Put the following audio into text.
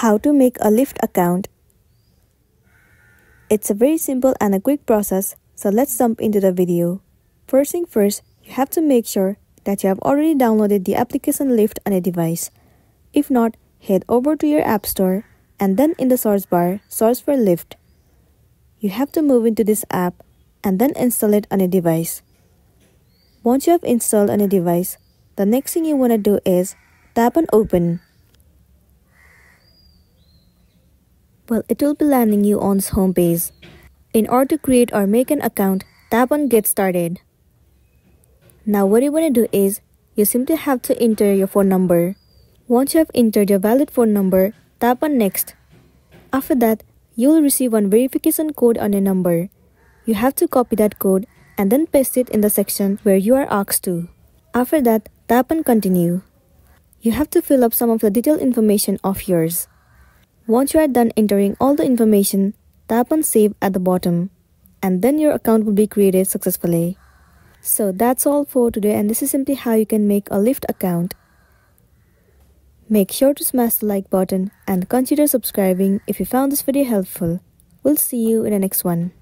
How to make a Lyft account. It's a very simple and a quick process, so let's jump into the video. First thing first, you have to make sure that you have already downloaded the application Lyft on a device. If not, head over to your app store and then in the search bar, search for Lyft. You have to move into this app and then install it on a device. Once you have installed on a device, the next thing you want to do is tap on open. Well, it will be landing you on its homepage. In order to create or make an account, tap on Get Started. Now what you want to do is, you simply have to enter your phone number. Once you have entered your valid phone number, tap on Next. After that, you will receive one verification code on your number. You have to copy that code and then paste it in the section where you are asked to. After that, tap on Continue. You have to fill up some of the detailed information of yours. Once you are done entering all the information, tap on Save at the bottom, and then your account will be created successfully. So that's all for today, and this is simply how you can make a Lyft account. Make sure to smash the like button and consider subscribing if you found this video helpful. We'll see you in the next one.